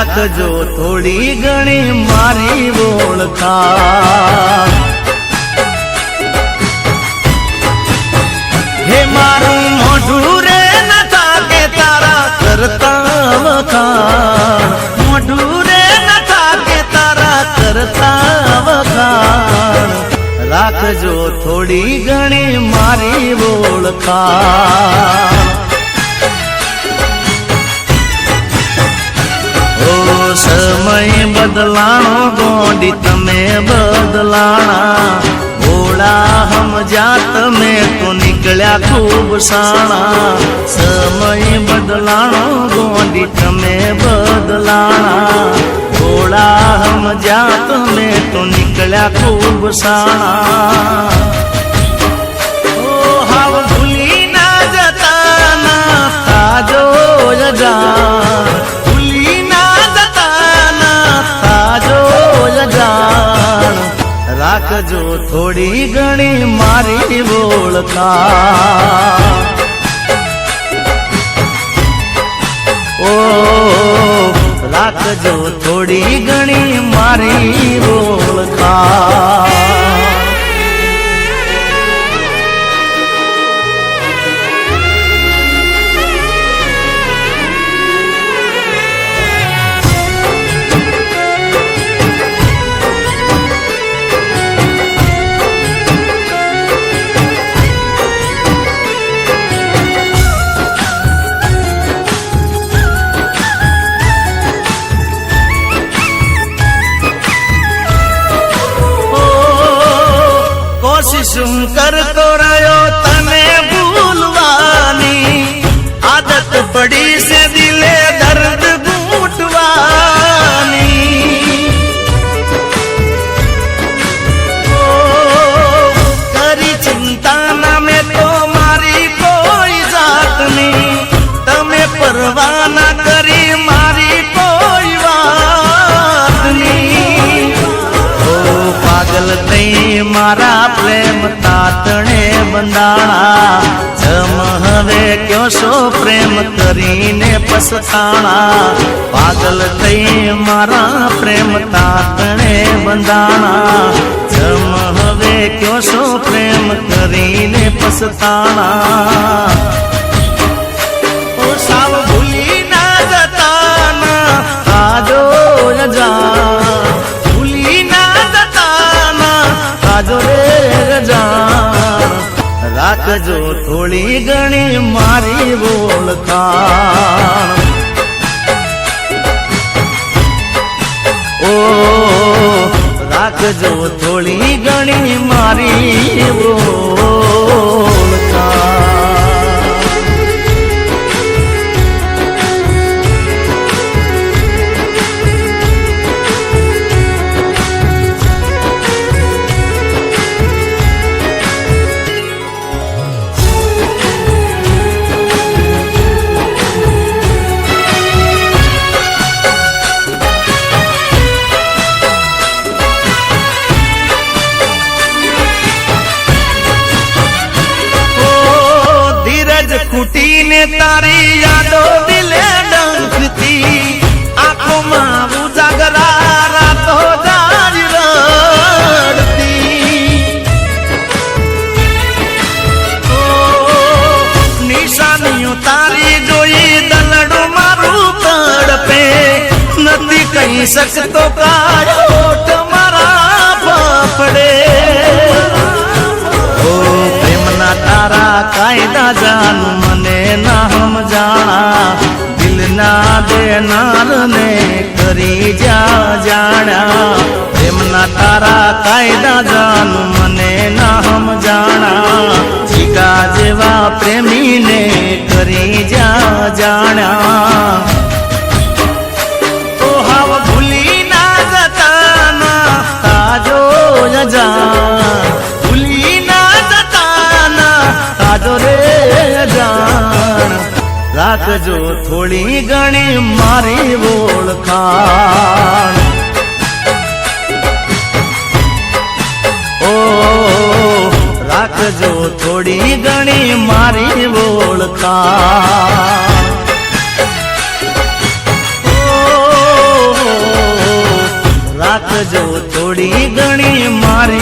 રાખજો થોડી ઘણી મારી ઓળખાણ હે મારું મોઢું રે નતા કે તારા કરતા વખાણ મોઢું રે નતા કે તારા કરતા વખાણ રાખજો થોડી ઘણી મારી ઓળખાણ ઓ સમય બદલાણો ગોંડી તમે બદલાણા ભોળા હમજા તમે તો નીકળ્યા ખૂબ સાણા સમય બદલાણો ગોંડી તમે બદલાણા ભોળા હમજા તમે તો નીકળ્યા ખૂબ સાણા ઓ હાવ ભૂલી ના જતા ના તાજો યજાન ભૂલી ના જતા ના તાજો યજાન રાખજો થોડી ઘણી મારી ઓળખાણ ઓ રાખજો થોડી ઘણી મારી ઓળખાણ કોશિશ કરતો રહ્યો તને ભૂલવાની આદત પડી છે દિલે દર્દ ઘૂંટવાની કરી ચિંતા ના મેં તો મારી કોઈ જાતની તમે પરવા ના કરી મારી કોઈ વાતની ઓ પાગલ થઈ મારા પ્રેમ તાતણે બંધાણા જમ હવે કયો શો પ્રેમ કરીને પસતાણા પાગલ થઈ મારા પ્રેમ તાતણે બંધાણા જમ હવે કયો શો પ્રેમ કરીને પસતાણા ઓ સાવ ભૂલી ના જતા ના તાજો યજાન ભૂલી ના જતા ના તાજો રે જાણ રાખજો થોડી ઘણી મારી ઓળખાણ ઓ રાખજો થોડી ઘણી મારી ઓળખાણ ખૂટીને તારી યાદો દિલે ડંખતી આંખોમાં ઉજાગરા રાતો જારી રડતી નિશાનીઓ તારી જોઈ દલડું મારું તડપે નથી કહી શકતો કાયોટ મારા ફફડે પ્રેમના તારા કાયદા જાનું મને ના સમજાણા દિલના દેનાર ને કરી જા જાણ્યા પ્રેમના તારા કાયદા જાનું મને ના સમજાણા જીગા જેવા પ્રેમીને કરી જા જાણ્યા ઓ હાવ ભૂલી ના જતા ના તાજો યજાન ભૂલી ના જતા ના તાજો રે જાણ રાખજો થોડી ઘણી મારી ઓળખાણ ઓ રાખજો થોડી ઘણી મારી ઓળખાણ ઓ રાખજો થોડી ઘણી મારી